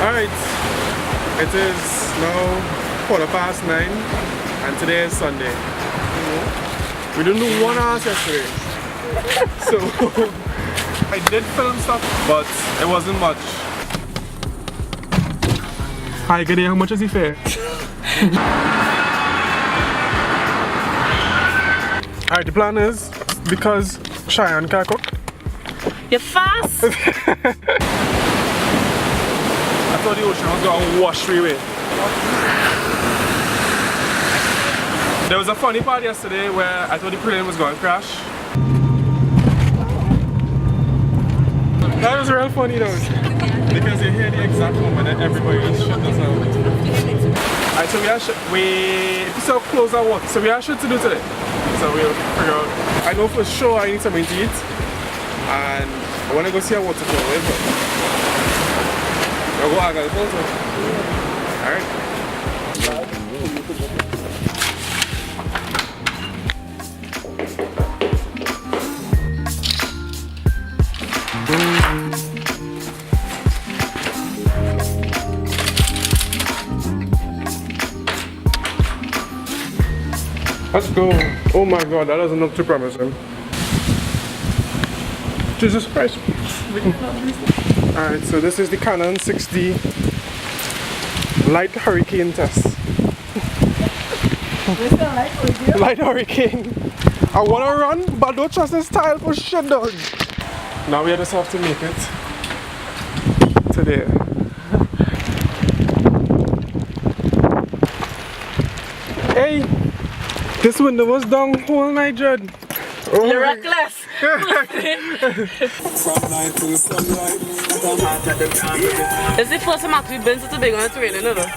Alright, it is now 9:15 and today is Sunday. We didn't do 1 hour yesterday. So I did film stuff, but it wasn't much. Hi, good day, how much is he fare? Alright, the plan is, because Cheyenne can't cook. You're fast! I thought the ocean was gonna wash me away. There was a funny part yesterday where I thought the plane was gonna crash. That was real funny though, because you hear the exact moment that everybody else shut us out. Alright, so it's so close our water, so we have shit to do today. So we'll figure out. I know for sure I need something to eat, and I wanna go see a waterfall later. I'll go out guys also. Alright. Let's go. Oh my god, that doesn't look too promising. Jesus Christ. Alright, so this is the Canon 6D Light Hurricane test. Light Hurricane. I wanna run, but don't trust this tile for shit, dog. Now we just have to make it to there. Hey, this window was down whole night, Judd. Oh, you're reckless! It's the first time I've been to big on the train, isn't it?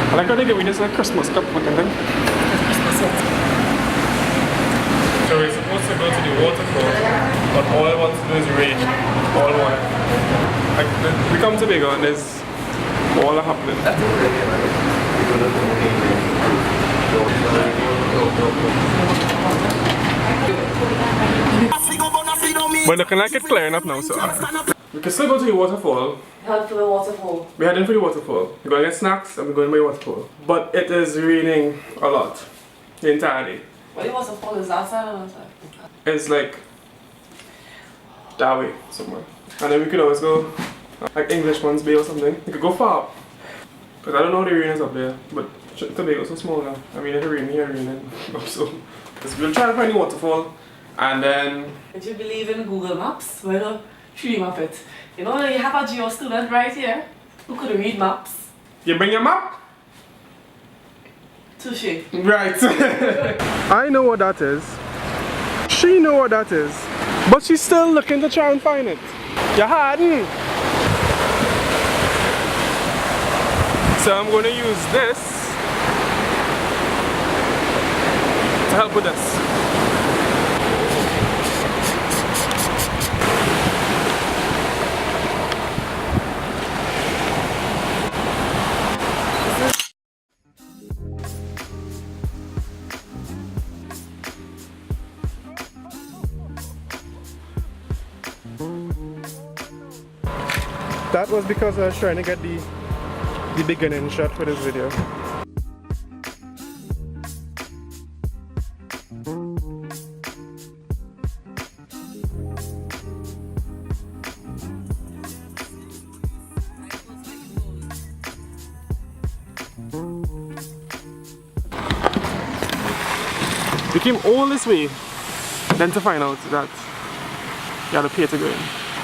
I like how they give me this like Christmas cup looking thing. So we're supposed to go to the waterfall, but all I want to do is rain. All I want. Like, we come to Bigger and there's all happening. But looking like it's clearing up now, so we can still go to the waterfall. Head for the waterfall. We're heading for the waterfall. We're going to get snacks and we're going to the waterfall. But it is raining a lot. The entire day. What the waterfall is that side or that side? It's like that way somewhere. And then we could always go like Englishman's Bay or something. We could go far up. Because I don't know how the rain is up there. But Tobago's so small now. I mean, it's raining here, raining. So we'll try to find the waterfall. And then... Did you believe in Google Maps? Why don't you map it? You know, you have a geo student right here who could read maps. You bring your map? Touché. Right. I know what that is. She know what that is. But she's still looking to try and find it. You hadn't. So I'm going to use this to help with this. That was because I was trying to get the beginning shot for this video. We came all this way, then to find out that you had to pay to go in.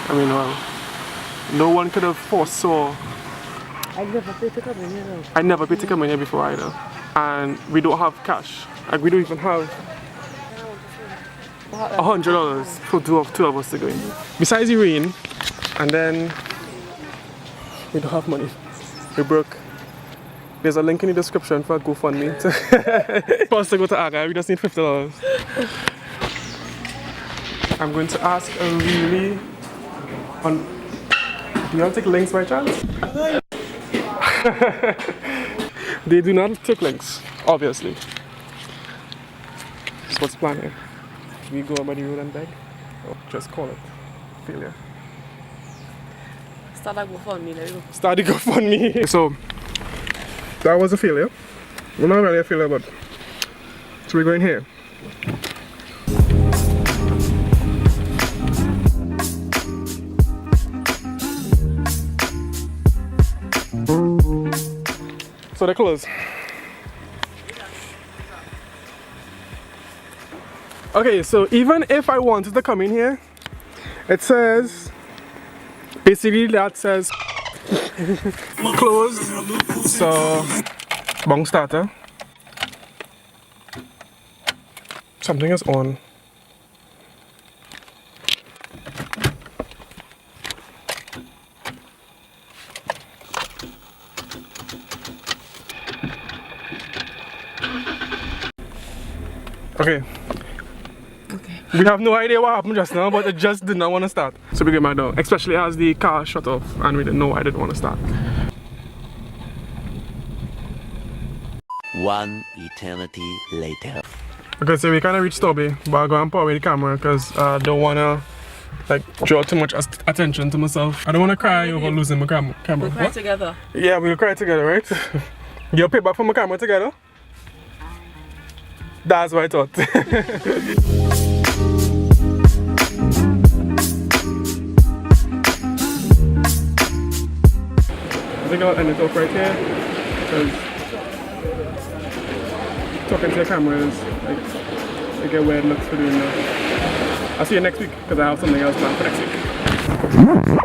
I mean, well, no one could have foresaw. I never paid to come in here though. I never paid to come in here before either. And we don't have cash. Like we don't even have $100 for two of us to go in. Besides the rain, and then we don't have money. We're broke. There's a link in the description for a GoFundMe. For us to go to Aga, we just need $50. I'm going to ask a really do you all take links by chance? They do not take links, obviously. So what's the plan here? Should we go by the road and beg? Or just call it failure? Start a GoFundMe, there you go. Start the GoFundMe. So that was a failure. Well, not really a failure, but so we're going here. So they're closed. Okay, so even if I wanted to come in here, it says, basically that says closed. So, bong starter. Something is on. Okay. We have no idea what happened just now, but it just did not want to start. So we get mad out, especially as the car shut off and we didn't know why it didn't want to start. One eternity later. Okay, so we kind of reached Toby, but I'm going to put away the camera because I don't want to like draw too much attention to myself. I don't want to cry over losing my camera. We'll cry together. Yeah, we'll cry together, right? You'll pay back for my camera together? That's what I thought. I think I'll end it off right here because talking to your camera is like I get weird looks for doing that. I'll see you next week because I have something else planned for next week.